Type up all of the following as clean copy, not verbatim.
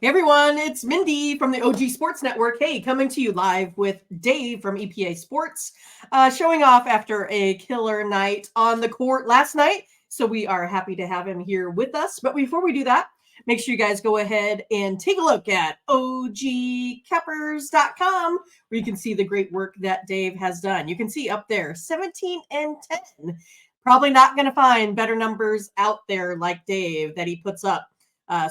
Hey everyone, it's Mindy from the OG Sports Network. Hey, coming to you live with Dave from EPA Sports, showing off after a killer night on the court last night. So we are happy to have him here with us. But before we do that, make sure you guys go ahead and take a look at ogcappers.com, where you can see the great work that Dave has done. You can see up there 17 and 10. Probably not going to find better numbers out there like Dave that he puts up.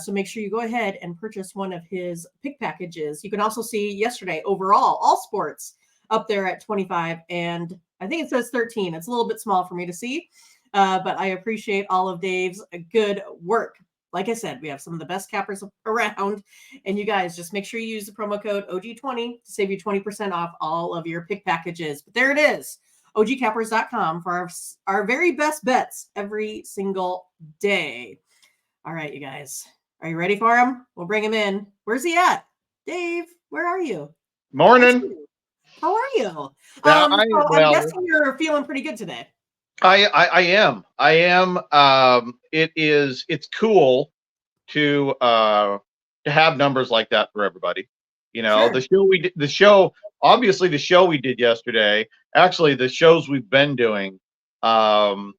So make sure you go ahead and purchase one of his pick packages. You can also see yesterday overall, all sports up there at 25, and I think it says 13. It's a little bit small for me to see, but I appreciate all of Dave's good work. Like I said, we have some of the best cappers around, and you guys just make sure you use the promo code OG20 to save you 20% off all of your pick packages. But there it is, ogcappers.com for our very best bets every single day. All right, you guys. Are you ready for him? We'll bring him in. Where's he at? Dave, where are you? Morning. How are you? I'm guessing you're feeling pretty good today. I am. It's cool to have numbers like that for everybody. You know, sure. the show we did yesterday, actually the shows we've been doing, the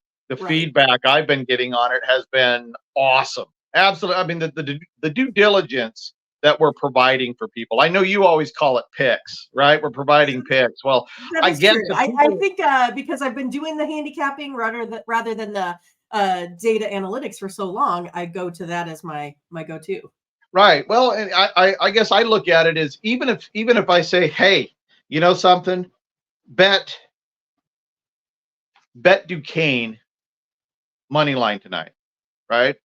feedback I've been getting on it has been awesome. Absolutely. I mean, the due diligence that we're providing for people. I know you always call it picks, right? We're providing picks. Well, I guess I think because I've been doing the handicapping rather than the data analytics for so long, I go to that as my go-to. Right. Well, and I guess I look at it as even if I say, hey, you know something, bet Duquesne money line tonight, right?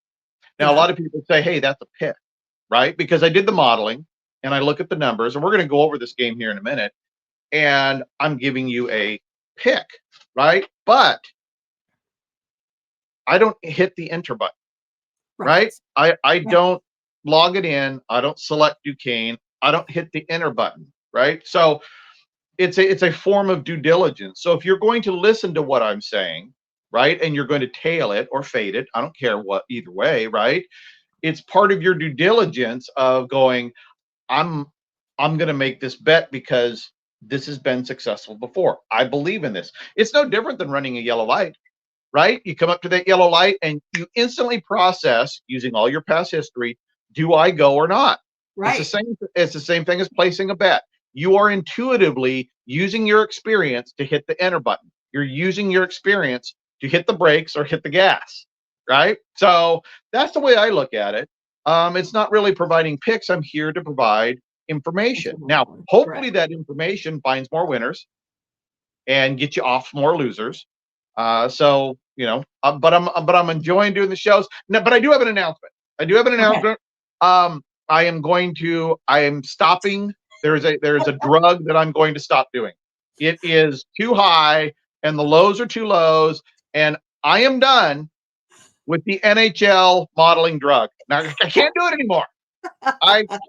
Now, a lot of people say, hey, that's a pick, right? Because I did the modeling and I look at the numbers, and we're going to go over this game here in a minute, and I'm giving you a pick, right? But I don't hit the enter button, right? I don't log it in. I don't select Duquesne. I don't hit the enter button, right? So it's a form of due diligence. So if you're going to listen to what I'm saying, right, and you're going to tail it or fade it, I don't care what, either way, right? It's part of your due diligence of going, I'm going to make this bet because this has been successful before. I believe in this. It's no different than running a yellow light, right? You come up to that yellow light and you instantly process using all your past history, do I go or not? Right. It's the same thing as placing a bet. You are intuitively using your experience to hit the enter button. You're using your experience to hit the brakes or hit the gas, right? So that's the way I look at it. It's not really providing picks. I'm here to provide information. Now, hopefully that information finds more winners and get you off more losers. So, you know, but I'm enjoying doing the shows. No, but I do have an announcement. I am stopping. There's a drug that I'm going to stop doing. It is too high and the lows are too lows, and I am done with the NHL modeling drug. Now I can't do it anymore. I just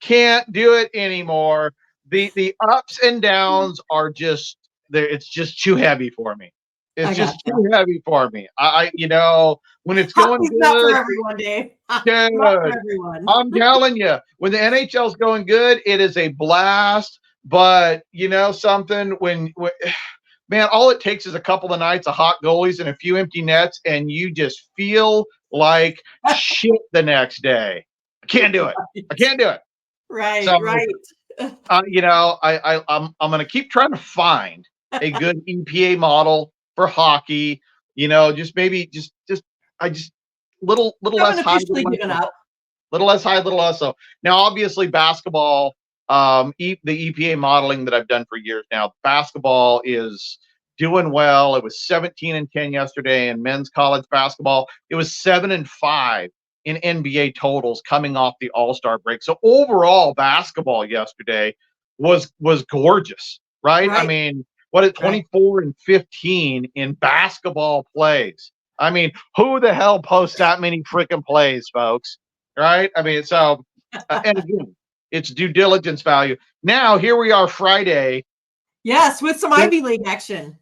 can't do it anymore. The ups and downs are just there. It's just too heavy for me. It's just too heavy for me. You know, when it's going good, not for everyone, Dave. Dude, not for everyone. I'm telling you, when the NHL's going good, it is a blast. But you know something, when man, all it takes is a couple of nights of hot goalies and a few empty nets, and you just feel like shit the next day. I can't do it. I can't do it. Right, so, right. You know, I'm going to keep trying to find a good EPA model for hockey. You know, just maybe just little less high, little less high, little less low. Now, obviously, basketball. The EPA modeling that I've done for years now, basketball is doing well. It was 17 and 10 yesterday in men's college basketball. It was 7 and 5 in NBA totals coming off the All-Star break. So overall, basketball yesterday was gorgeous, right? I mean, what is 24 and 15 in basketball plays? I mean, who the hell posts that many freaking plays, folks? Right? I mean, so and again, it's due diligence value. Now, here we are Friday. Yes, with some Ivy League action.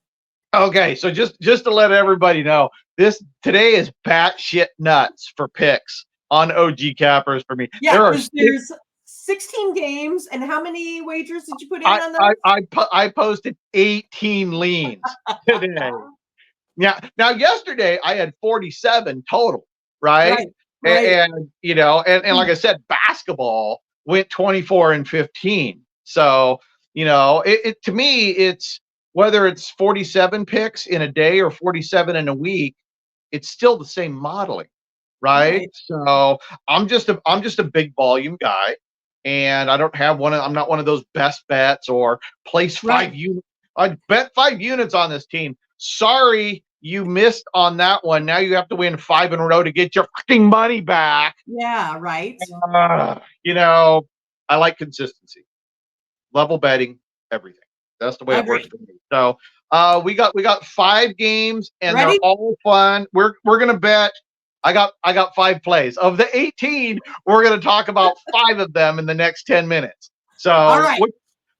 Okay, so just to let everybody know, today is batshit nuts for picks on OG cappers for me. Yeah, because there's 16 games, and how many wagers did you put in on those? I posted 18 leans today. Yeah. Now, yesterday I had 47 total, right? Right. And you know, and like I said, basketball went 24 and 15. So, you know, it to me, it's whether it's 47 picks in a day or 47 in a week, it's still the same modeling, right? So I'm just a big volume guy, and I don't have I'm not one of those best bets or place 5 units. I bet 5 units on this team. Sorry, you missed on that one. Now you have to win 5 in a row to get your fucking money back. Yeah, right. You know, I like consistency, level betting, everything. That's the way it works for me. So we got 5 games, and they're all fun. We're gonna bet. I got 5 plays. Of the 18, we're gonna talk about 5 of them in the next 10 minutes. So all right.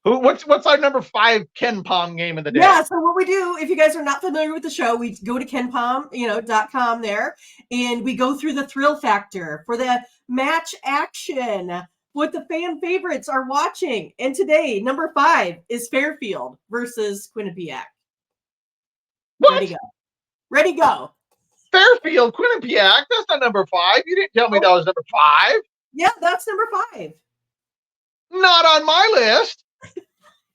What's our number 5 Ken Palm game of the day? Yeah, so what we do, if you guys are not familiar with the show, we go to kenpalm.com there, and we go through the thrill factor for the match action, what the fan favorites are watching. And today, number 5 is Fairfield versus Quinnipiac. What? Ready, go. Fairfield, Quinnipiac? That's not number 5. You didn't tell me that was number 5. Yeah, that's number 5. Not on my list.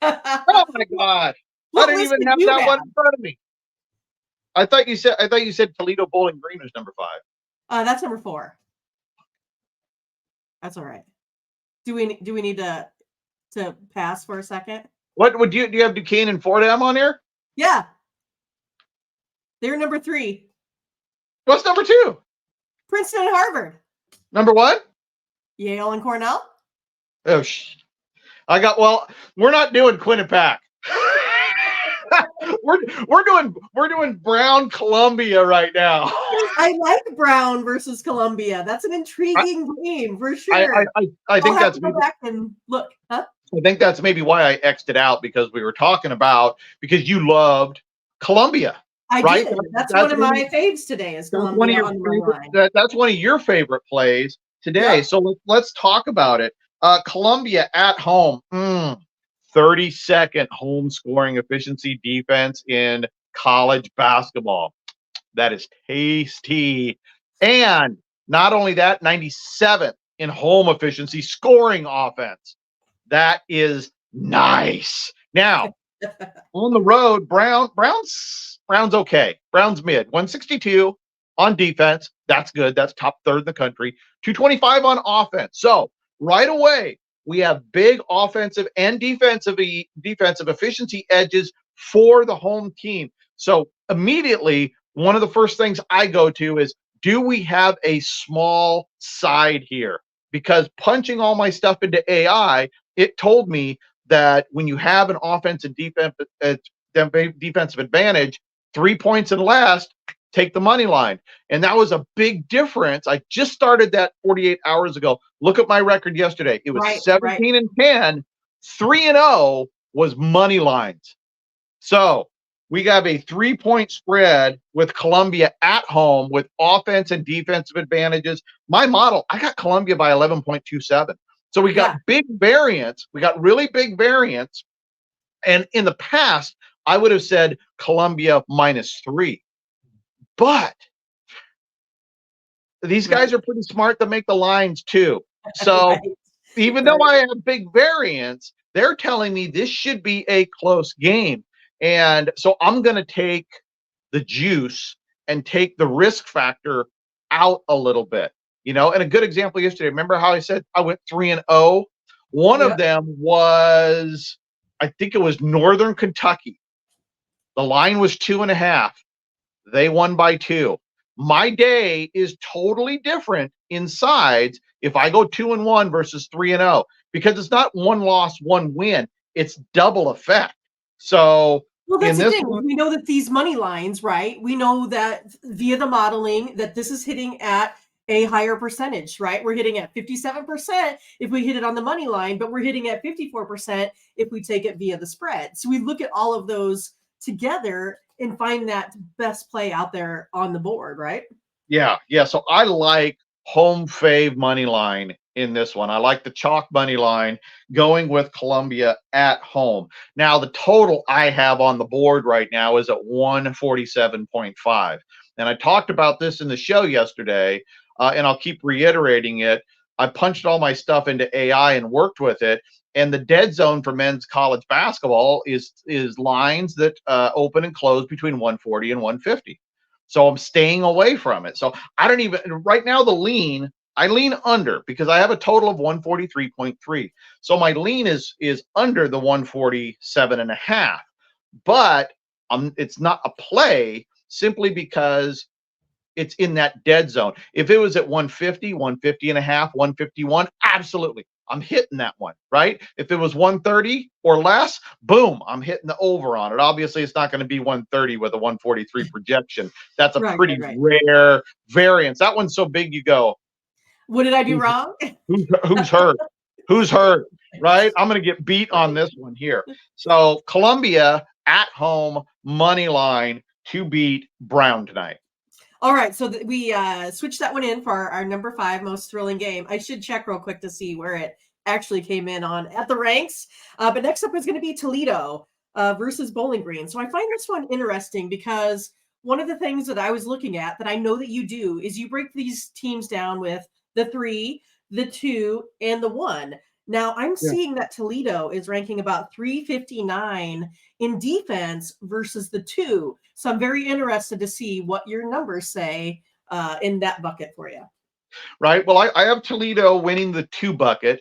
Oh my God! I didn't even have that one in front of me. I thought you said Toledo Bowling Green was number 5. That's number 4. That's all right. Do we need to pass for a second? What would do you have Duquesne and Fordham on here? Yeah, they're number 3. What's number 2? Princeton and Harvard. Number 1? Yale and Cornell. Oh we're not doing Quinnipiac. we're doing Brown Columbia right now. I like Brown versus Columbia. That's an intriguing game for sure. I think that's go back and look. Huh? I think that's maybe why I X'd it out, because we were talking about because you loved Columbia. I did. That's one of my faves today is Columbia on the line. That's one of your favorite plays today. Yep. So let's talk about it. Columbia at home, 32nd home scoring efficiency defense in college basketball. That is tasty. And not only that, 97th in home efficiency scoring offense. That is nice. Now, on the road, Brown's okay. Brown's mid. 162 on defense. That's good. That's top third in the country. 225 on offense. So right away, we have big offensive and defensive efficiency edges for the home team. So immediately, one of the first things I go to is, do we have a small side here? Because punching all my stuff into AI, it told me that when you have an offensive defensive advantage, 3 points and less, take the money line. And that was a big difference. I just started that 48 hours ago. Look at my record yesterday. It was 17 and 10. 3-0 was money lines. So we have a 3-point spread with Columbia at home with offense and defensive advantages. My model, I got Columbia by 11.27. So we got big variance. We got really big variance. And in the past, I would have said Columbia -3. But these guys are pretty smart to make the lines too. So even though I have big variance, they're telling me this should be a close game. And so I'm going to take the juice and take the risk factor out a little bit. You know, and a good example yesterday, remember how I said I went 3-0? One of them was, I think it was Northern Kentucky. The line was 2.5. They won by 2. My day is totally different in sides if I go 2-1 versus 3-0, because it's not 1 loss, 1 win. It's double effect. So well, that's the thing. We know that these money lines, right? We know that via the modeling that this is hitting at a higher percentage, right? We're hitting at 57% if we hit it on the money line, but we're hitting at 54% if we take it via the spread. So we look at all of those together and find that best play out there on the board, right? Yeah. So I like home fave money line in this one. I like the chalk money line going with Columbia at home. Now, the total I have on the board right now is at 147.5. And I talked about this in the show yesterday, and I'll keep reiterating it. I punched all my stuff into AI and worked with it. And the dead zone for men's college basketball is lines that open and close between 140 and 150. So I'm staying away from it. So I don't even right now I lean under because I have a total of 143.3. So my lean is under the 147.5. But it's not a play simply because it's in that dead zone. If it was at 150, 150.5, 151, absolutely. I'm hitting that one, right? If it was 130 or less, boom, I'm hitting the over on it. Obviously, it's not going to be 130 with a 143 projection. That's a pretty rare variance. That one's so big you go, what did I do wrong? Who's hurt? Who's hurt? Right? I'm going to get beat on this one here. So Columbia at home money line to beat Brown tonight. All right, so we switched that one in for our number 5 most thrilling game. I should check real quick to see where it actually came in on at the ranks. But next up is going to be Toledo versus Bowling Green. So I find this one interesting because one of the things that I was looking at that I know that you do is you break these teams down with the 3, the 2, and the 1. Now, I'm seeing that Toledo is ranking about 359 in defense versus the 2. So I'm very interested to see what your numbers say in that bucket for you. Right. Well, I have Toledo winning the 2 bucket,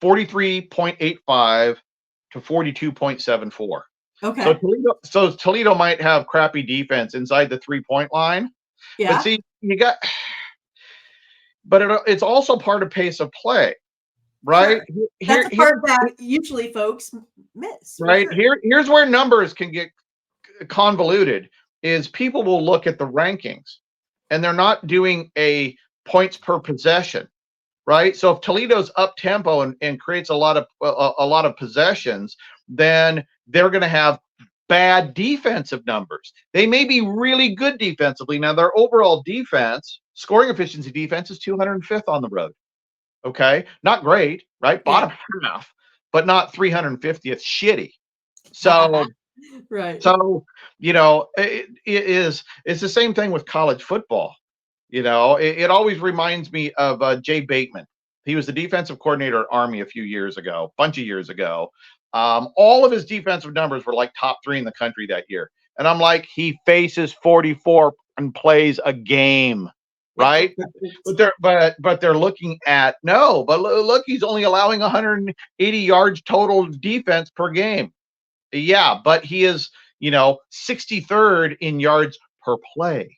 43.85 to 42.74. Okay. So Toledo might have crappy defense inside the 3-point line. Yeah. But see, it's also part of pace of play. Right. Sure. That's the part that usually folks miss. Right. Sure. Here's where numbers can get convoluted is people will look at the rankings and they're not doing a points per possession. Right. So if Toledo's up tempo and creates a lot of possessions, then they're going to have bad defensive numbers. They may be really good defensively. Now, their overall defense, scoring efficiency defense, is 205th on the road. Okay, not great, right? Bottom half, but not 350th shitty. So, right. So, it's the same thing with college football. It always reminds me of Jay Bateman. He was the defensive coordinator at Army a bunch of years ago. All of his defensive numbers were like top 3 in the country that year. And I'm like, he faces 44 and plays a game. Right. But they're looking at look, he's only allowing 180 yards total defense per game. Yeah, but he is, 63rd in yards per play.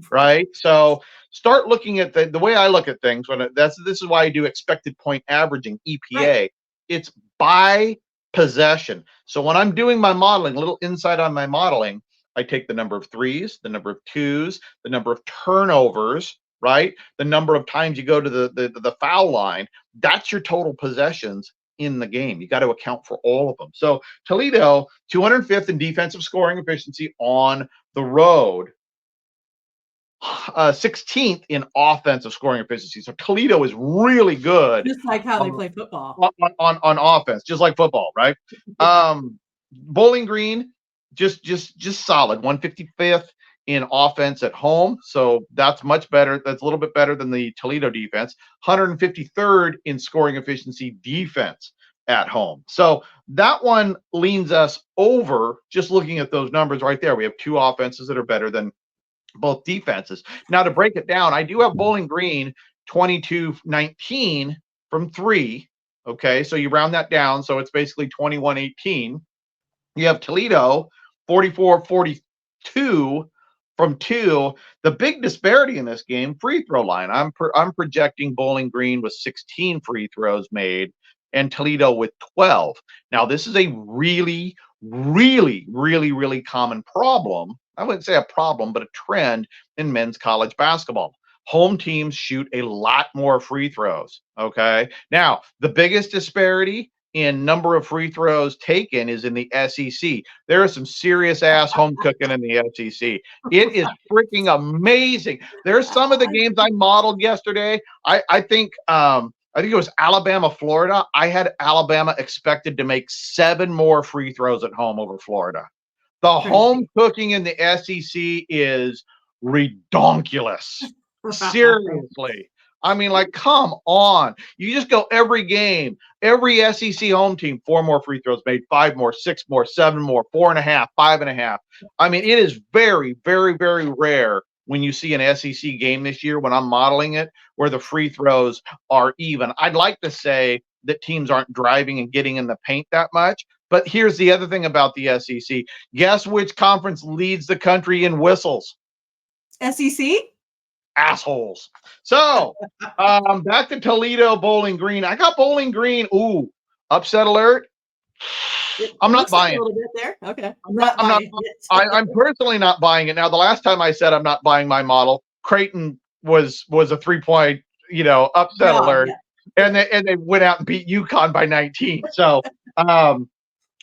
Right. So start looking at the way I look at things this is why I do expected point averaging EPA. Right. It's by possession. So when I'm doing my modeling, a little insight on my modeling, I take the number of 3s, the number of 2s, the number of turnovers, right? The number of times you go to the foul line. That's your total possessions in the game. You got to account for all of them. So Toledo, 205th in defensive scoring efficiency on the road, 16th in offensive scoring efficiency. So Toledo is really good. Just like how they play football. On offense, just like football, right? Bowling Green, just solid, 155th in offense at home. So that's much better. That's a little bit better than the Toledo defense. 153rd in scoring efficiency defense at home. So that one leans us over just looking at those numbers right there. We have 2 offenses that are better than both defenses. Now, to break it down, I do have Bowling Green 22-19 from 3. Okay, so you round that down. So it's basically 21-18. You have Toledo 44-42 from 2. The big disparity in this game, free throw line. I'm projecting Bowling Green with 16 free throws made and Toledo with 12. Now, this is a really, really, really, really common problem. I wouldn't say a problem, but a trend in men's college basketball. Home teams shoot a lot more free throws. Okay. Now, the biggest disparity in number of free throws taken is in the SEC. There is some serious ass home cooking in the SEC. It is freaking amazing. There's some of the games I modeled yesterday. I think it was Alabama, Florida. I had Alabama expected to make 7 more free throws at home over Florida. The home cooking in the SEC is redonkulous. Seriously. I mean, like, come on. You just go every game, every SEC home team, 4 more free throws made, 5 more, 6 more, 7 more, 4.5, 5.5. I mean, it is very, very, very rare when you see an SEC game this year, when I'm modeling it, where the free throws are even. I'd like to say that teams aren't driving and getting in the paint that much. But here's the other thing about the SEC. Guess which conference leads the country in whistles? SEC? Assholes. So back to Toledo, Bowling Green. I got Bowling Green. Ooh, upset alert. I'm not buying a little bit there. Okay. I'm personally not buying it. Now, the last time I said I'm not buying my model, Creighton was a 3-point, upset alert. Yeah. And they went out and beat UConn by 19. So I'm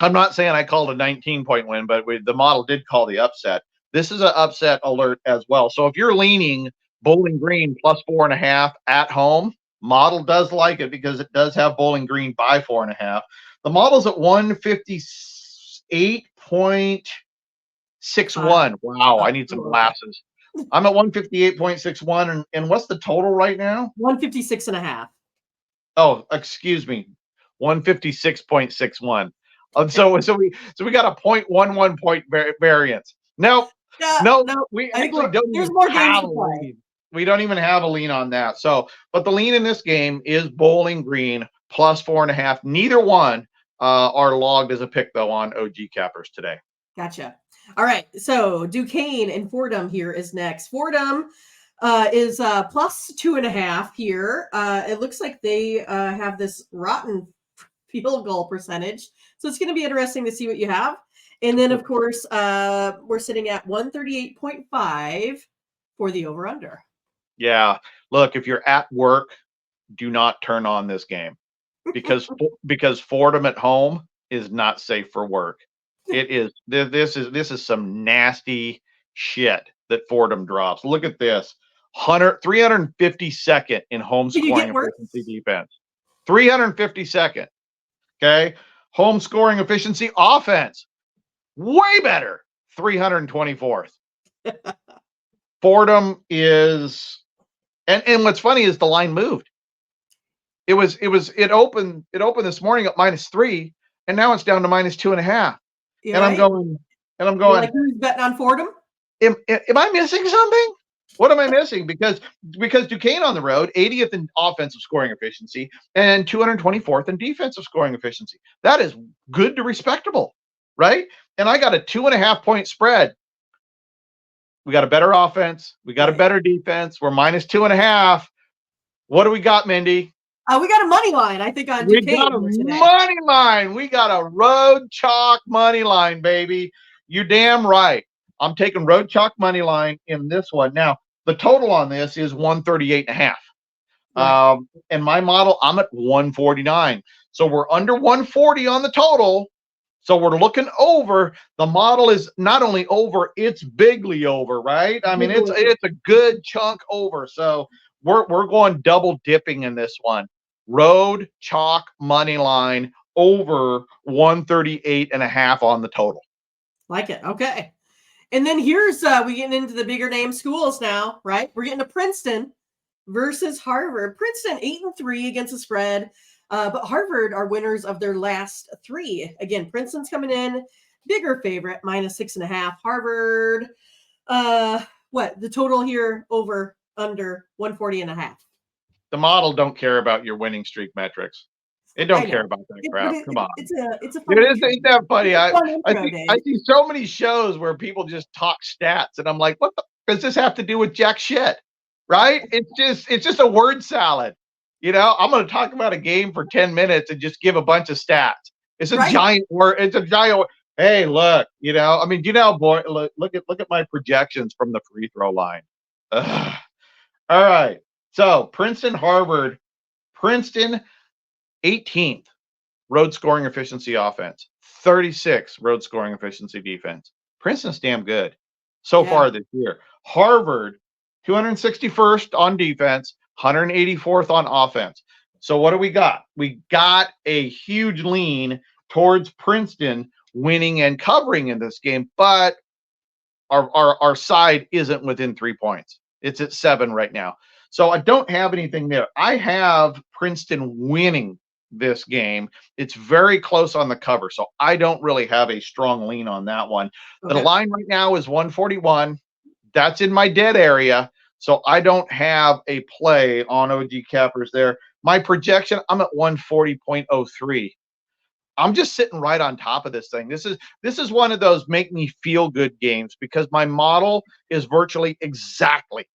not saying I called a 19-point win, but the model did call the upset. This is an upset alert as well. So if you're leaning Bowling Green plus 4.5 at home, model does like it because it does have Bowling Green by 4.5. The model's at 158.61. Wow, I need some glasses. I'm at 158.61. And what's the total right now? 156.5. Oh, excuse me. 156.61. So we got a 0.11 point variance. No, we actually don't even have a lean. We don't even have a lean on that. So, but the lean in this game is Bowling Green plus 4.5. Neither one are logged as a pick, though, on OG Cappers today. Gotcha. All right. So Duquesne and Fordham here is next. Fordham is plus 2.5 here. It looks like they have this rotten field goal percentage. So it's going to be interesting to see what you have. And then, of course, we're sitting at 138.5 for the over-under. Yeah. Look, if you're at work, do not turn on this game because Fordham at home is not safe for work. It is. This is some nasty shit that Fordham drops. Look at this. 352nd in home scoring efficiency defense. 352nd. Okay. Home scoring efficiency offense. Way better. 324th. Fordham is, and what's funny is the line moved. It opened this morning at -3, and now it's down to -2.5. Yeah, and I'm going. Like, who's betting on Fordham? Am I missing something? What am I missing? Because Duquesne on the road, 80th in offensive scoring efficiency and 224th in defensive scoring efficiency. That is good to respectable, right? And I got a 2.5 point spread. We got a better offense. We got a better defense. We're -2.5. What do we got, Mindy? We got a money line, I think, on Duquesne. We got a money line. We got a road chalk money line, baby. You're damn right. I'm taking road chalk money line in this one. Now, the total on this is 138.5. Right. And my model, I'm at 149. So we're under 140 on the total. So we're looking over. The model is not only over, it's bigly over, right? I mean, it's a good chunk over. So we're going double dipping in this one. Road chalk money line over 138.5 on the total. Like it. Okay. And then here's we getting into the bigger name schools now, right? We're getting to Princeton versus Harvard. Princeton 8-3 against the spread, but Harvard are winners of their last 3. Again, Princeton's coming in bigger favorite, -6.5. Harvard, what the total here? Over under 140.5. The model don't care about your winning streak metrics. It don't care about that crap. Come on. It's a ain't that funny? I see so many shows where people just talk stats, and I'm like, what does this have to do with jack shit? Right? It's just a word salad. I'm going to talk about a game for 10 minutes and just give a bunch of stats. It's a giant word. It's a giant. Hey, look. I mean, boy, look at my projections from the free throw line. Ugh. All right. So Princeton, Harvard, Princeton. 18th road scoring efficiency offense, 36 road scoring efficiency defense. Princeton's damn good so Yeah. far this year. Harvard, 261st on defense, 184th on offense. So what do we got? We got a huge lean towards Princeton winning and covering in this game, but our side isn't within 3 points. It's at 7 right now. So I don't have anything there. I have Princeton winning this game. It's very close on the cover, so I don't really have a strong lean on that one. The Okay. line right now is 141. That's in my dead area, so I don't have a play on OG Cappers there. My projection, I'm at 140.03. I'm just sitting right on top of this thing. This is one of those make me feel good games because my model is virtually exactly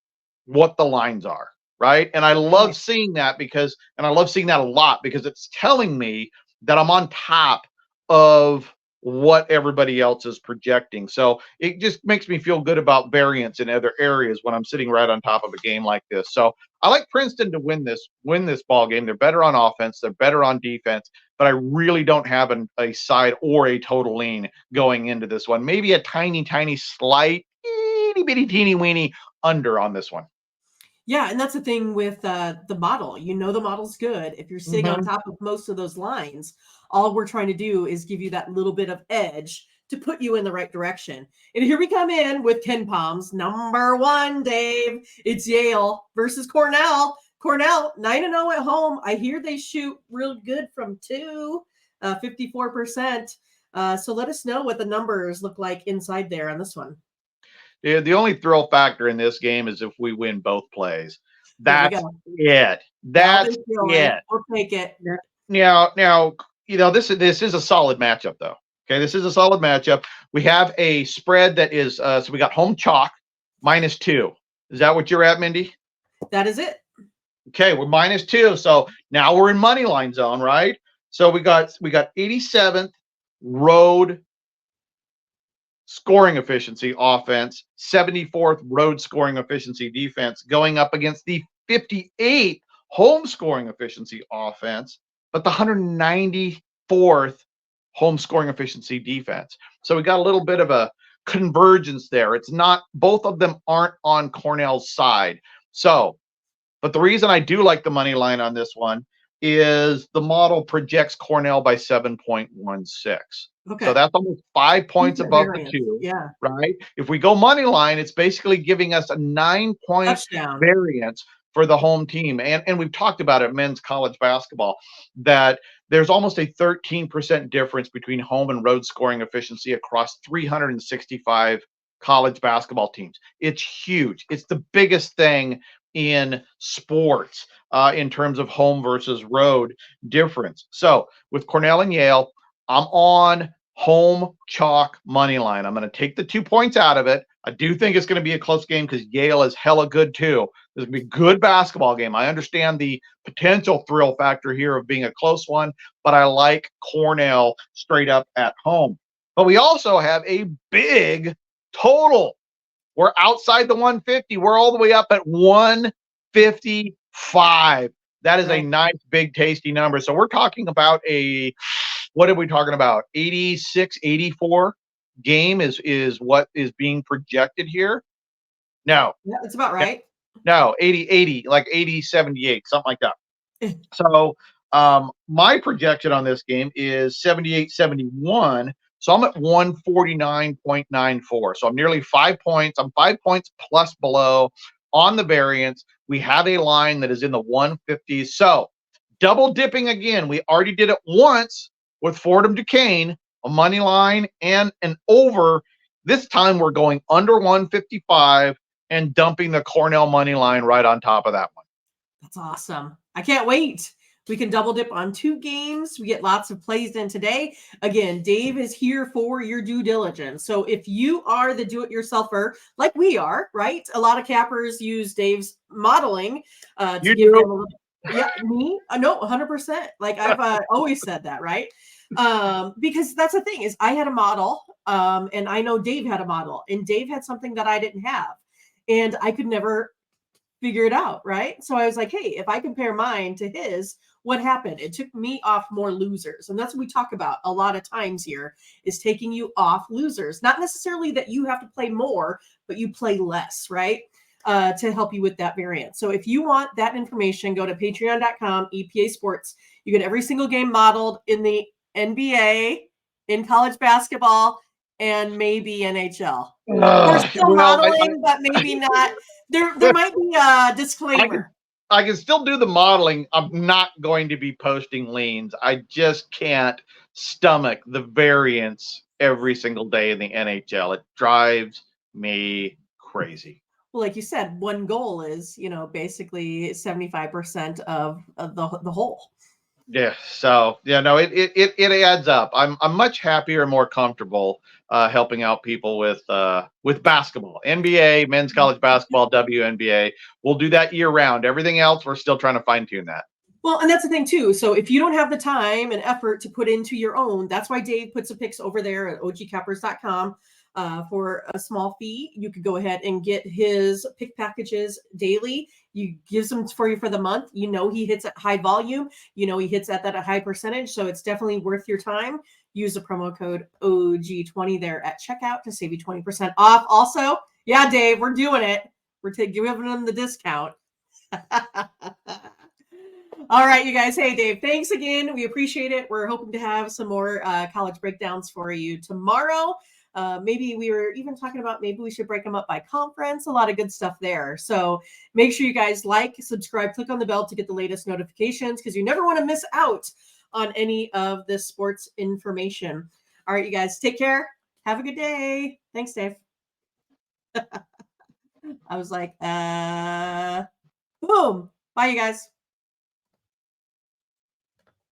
what the lines are, right? And I love seeing that and I love seeing that a lot because it's telling me that I'm on top of what everybody else is projecting. So it just makes me feel good about variance in other areas when I'm sitting right on top of a game like this. So I like Princeton to win this ball game. They're better on offense, they're better on defense, but I really don't have a side or a total lean going into this one. Maybe a tiny, tiny, slight, itty bitty, teeny weeny under on this one. Yeah, and that's the thing with the model. You know the model's good. If you're sitting on top of most of those lines, all we're trying to do is give you that little bit of edge to put you in the right direction. And here we come in with Ken Palm's number 1, Dave. It's Yale versus Cornell. Cornell, 9-0 at home. I hear they shoot real good from 2, 54%. So let us know what the numbers look like inside there on this one. Yeah, the only thrill factor in this game is if we win both plays. That's it. That's it. We'll take it. Now, this is a solid matchup, though. Okay, this is a solid matchup. We have a spread that is so we got home chalk -2. Is that what you're at, Mindy? That is it. Okay, we're -2. So now we're in money line zone, right? So we got 87th road scoring efficiency offense, 74th road scoring efficiency defense going up against the 58th home scoring efficiency offense, but the 194th home scoring efficiency defense. So we got a little bit of a convergence there. It's not, both of them aren't on Cornell's side. So, but the reason I do like the money line on this one is the model projects Cornell by 7.16. Okay. So that's almost 5 points above the 2. Yeah. Right. If we go money line, it's basically giving us a 9-point variance for the home team. And we've talked about it, men's college basketball, that there's almost a 13% difference between home and road scoring efficiency across 365 college basketball teams. It's huge. It's the biggest thing in sports in terms of home versus road difference. So with Cornell and Yale, I'm on home chalk money line. I'm going to take the 2 points out of it. I do think it's going to be a close game because Yale is hella good too. There's going to be a good basketball game. I understand the potential thrill factor here of being a close one, but I like Cornell straight up at home. But we also have a big total. We're outside the 150. We're all the way up at 155. That is a nice, big, tasty number. So we're talking about what are we talking about? 86, 84 game is what is being projected here. No. Yeah, that's about right. No, 80, like 80, 78, something like that. So my projection on this game is 78, 71. So I'm at 149.94. So I'm nearly 5 points. I'm 5 points plus below on the variance. We have a line that is in the 150s. So double dipping again. We already did it once with Fordham Duquesne, a money line and an over. This time we're going under 155 and dumping the Cornell money line right on top of that one. That's awesome. I can't wait. We can double dip on 2 games. We get lots of plays in today. Again, Dave is here for your due diligence. So if you are the do-it-yourselfer, like we are, right? A lot of cappers use Dave's modeling to give them a little. Yeah, me? No, 100%. Like I've always said that, right? Because that's the thing is I had a model and I know Dave had a model and Dave had something that I didn't have. And I could never figure it out, right? So I was like, hey, if I compare mine to his, what happened? It took me off more losers. And that's what we talk about a lot of times here, is taking you off losers. Not necessarily that you have to play more, but you play less, right? To help you with that variance. So if you want that information, go to patreon.com, EPA Sports. You get every single game modeled in the NBA, in college basketball, and maybe NHL. We're still modeling, but maybe not. There might be a disclaimer. I can still do the modeling. I'm not going to be posting leans. I just can't stomach the variance every single day in the NHL. It drives me crazy. Well, like you said, one goal is, basically 75% of the whole. Yeah. So no, it adds up. I'm much happier and more comfortable helping out people with basketball, NBA, men's college basketball, WNBA. We'll do that year round. Everything else, we're still trying to fine tune that. Well, and that's the thing too. So if you don't have the time and effort to put into your own, that's why Dave puts the picks over there at ogcappers.com. For a small fee, you could go ahead and get his pick packages daily. You gives them for you for the month. He hits at high volume. He hits at that a high percentage. So it's definitely worth your time. Use the promo code OG20 there at checkout to save you 20% off. Also, yeah, Dave, we're doing it. We're giving them the discount. All right, you guys. Hey, Dave, thanks again. We appreciate it. We're hoping to have some more college breakdowns for you tomorrow. Maybe we were even talking about maybe we should break them up by conference. A lot of good stuff there. So make sure you guys like, subscribe, click on the bell to get the latest notifications, because you never want to miss out on any of this sports information. All right, you guys, take care. Have a good day. Thanks, Dave. I was like, boom. Bye, you guys.